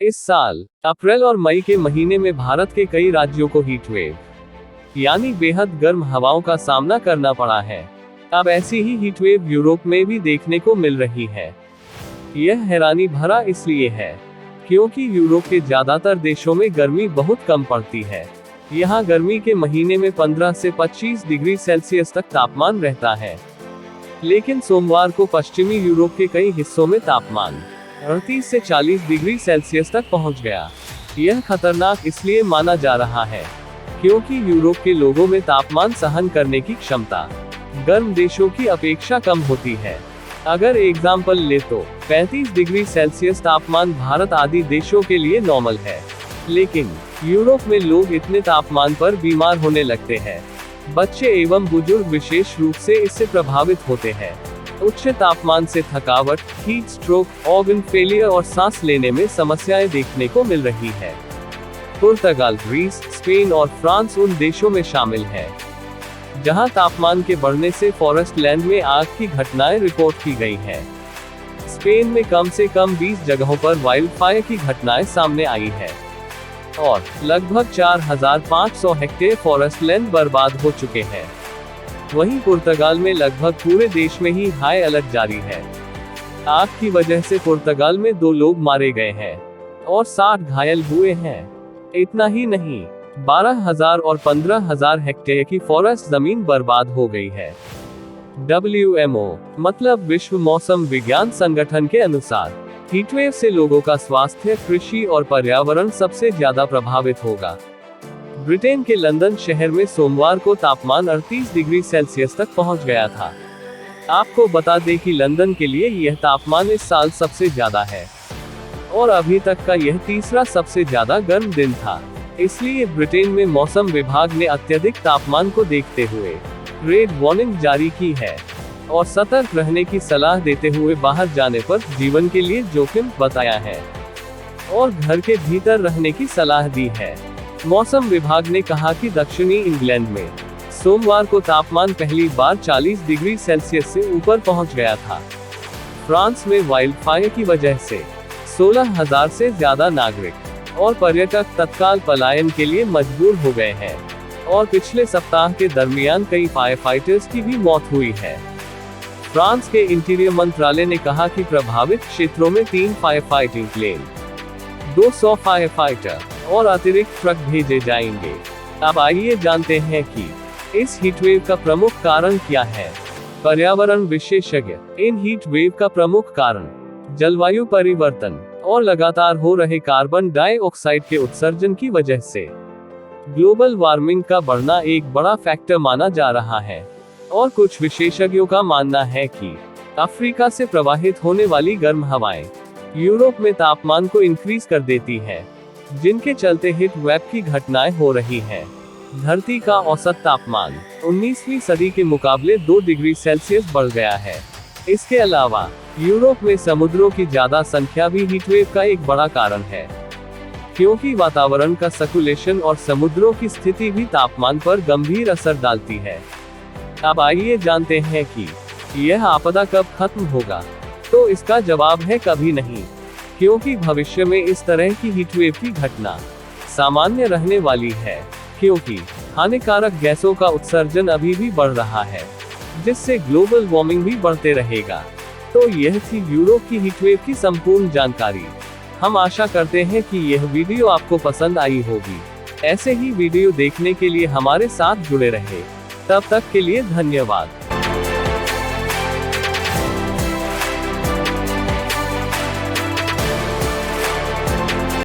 इस साल अप्रैल और मई के महीने में भारत के कई राज्यों को हीट वेव यानी बेहद गर्म हवाओं का सामना करना पड़ा है। अब ऐसी ही हीट वेव यूरोप में भी देखने को मिल रही है। यह हैरानी भरा इसलिए है क्योंकि यूरोप के ज्यादातर देशों में गर्मी बहुत कम पड़ती है। यहाँ गर्मी के महीने में 15 से 25 डिग्री सेल्सियस तक तापमान रहता है, लेकिन सोमवार को पश्चिमी यूरोप के कई हिस्सों में तापमान 38 से 40 डिग्री सेल्सियस तक पहुंच गया। यह खतरनाक इसलिए माना जा रहा है क्योंकि यूरोप के लोगों में तापमान सहन करने की क्षमता गर्म देशों की अपेक्षा कम होती है। अगर एग्जाम्पल ले तो 35 डिग्री सेल्सियस तापमान भारत आदि देशों के लिए नॉर्मल है, लेकिन यूरोप में लोग इतने तापमान पर बीमार होने लगते हैं। बच्चे एवं बुजुर्ग विशेष रूप से इससे प्रभावित होते हैं। उच्च तापमान से थकावट, हीट स्ट्रोक, ऑर्गन फेलियर और सांस लेने में समस्याएं देखने को मिल रही है। पुर्तगाल, ग्रीस, स्पेन और फ्रांस उन देशों में शामिल है जहां तापमान के बढ़ने से फॉरेस्ट लैंड में आग की घटनाएं रिपोर्ट की गई हैं। स्पेन में कम से कम 20 जगहों पर वाइल्ड फायर की घटनाएं सामने आई है और लगभग 4500 हेक्टेयर फॉरेस्ट लैंड बर्बाद हो चुके हैं। वहीं पुर्तगाल में लगभग पूरे देश में ही हाई अलर्ट जारी है। आग की वजह से पुर्तगाल में 2 लोग मारे गए हैं और 60 घायल हुए हैं। इतना ही नहीं, 12,000 और 15,000 हेक्टेयर की फॉरेस्ट जमीन बर्बाद हो गई है। WMO मतलब विश्व मौसम विज्ञान संगठन के अनुसार हीटवेव से लोगों का स्वास्थ्य, कृषि और पर्यावरण सबसे ज्यादा प्रभावित होगा। ब्रिटेन के लंदन शहर में सोमवार को तापमान 38 डिग्री सेल्सियस तक पहुंच गया था। आपको बता दें कि लंदन के लिए यह तापमान इस साल सबसे ज्यादा है और अभी तक का यह तीसरा सबसे ज्यादा गर्म दिन था। इसलिए ब्रिटेन में मौसम विभाग ने अत्यधिक तापमान को देखते हुए रेड वार्निंग जारी की है और सतर्क रहने की सलाह देते हुए बाहर जाने पर जीवन के लिए जोखिम बताया है और घर के भीतर रहने की सलाह दी है। मौसम विभाग ने कहा कि दक्षिणी इंग्लैंड में सोमवार को तापमान पहली बार 40 डिग्री सेल्सियस से ऊपर पहुंच गया था। फ्रांस में वाइल्ड फायर की वजह से 16,000 से ज्यादा नागरिक और पर्यटक तत्काल पलायन के लिए मजबूर हो गए हैं और पिछले सप्ताह के दरमियान कई फायर फाइटर्स की भी मौत हुई है। फ्रांस के इंटीरियर मंत्रालय ने कहा कि प्रभावित क्षेत्रों में 3 fire fighting plane, 200 fire fighter और अतिरिक्त ट्रक भेजे जाएंगे। अब आइए जानते हैं कि इस हीटवेव का प्रमुख कारण क्या है। पर्यावरण विशेषज्ञ इन हीट वेव का प्रमुख कारण जलवायु परिवर्तन और लगातार हो रहे कार्बन डाइऑक्साइड के उत्सर्जन की वजह से ग्लोबल वार्मिंग का बढ़ना एक बड़ा फैक्टर माना जा रहा है और कुछ विशेषज्ञों का मानना है कि अफ्रीका से प्रवाहित होने वाली गर्म हवाएं यूरोप में तापमान को इंक्रीज कर देती है, जिनके चलते हीट वेव की घटनाएं हो रही हैं। धरती का औसत तापमान 19वीं सदी के मुकाबले 2 डिग्री सेल्सियस बढ़ गया है। इसके अलावा यूरोप में समुद्रों की ज्यादा संख्या भी हीटवेव का एक बड़ा कारण है, क्योंकि वातावरण का सर्कुलेशन और समुद्रों की स्थिति भी तापमान पर गंभीर असर डालती है। अब आइए जानते हैं कि यह आपदा कब खत्म होगा। तो इसका जवाब है कभी नहीं, क्योंकि भविष्य में इस तरह की हीटवेव की घटना सामान्य रहने वाली है, क्योंकि हानिकारक गैसों का उत्सर्जन अभी भी बढ़ रहा है, जिससे ग्लोबल वार्मिंग भी बढ़ते रहेगा। तो यह थी यूरोप की हीटवेव की संपूर्ण जानकारी। हम आशा करते हैं कि यह वीडियो आपको पसंद आई होगी। ऐसे ही वीडियो देखने के लिए हमारे साथ जुड़े रहे। तब तक के लिए धन्यवाद।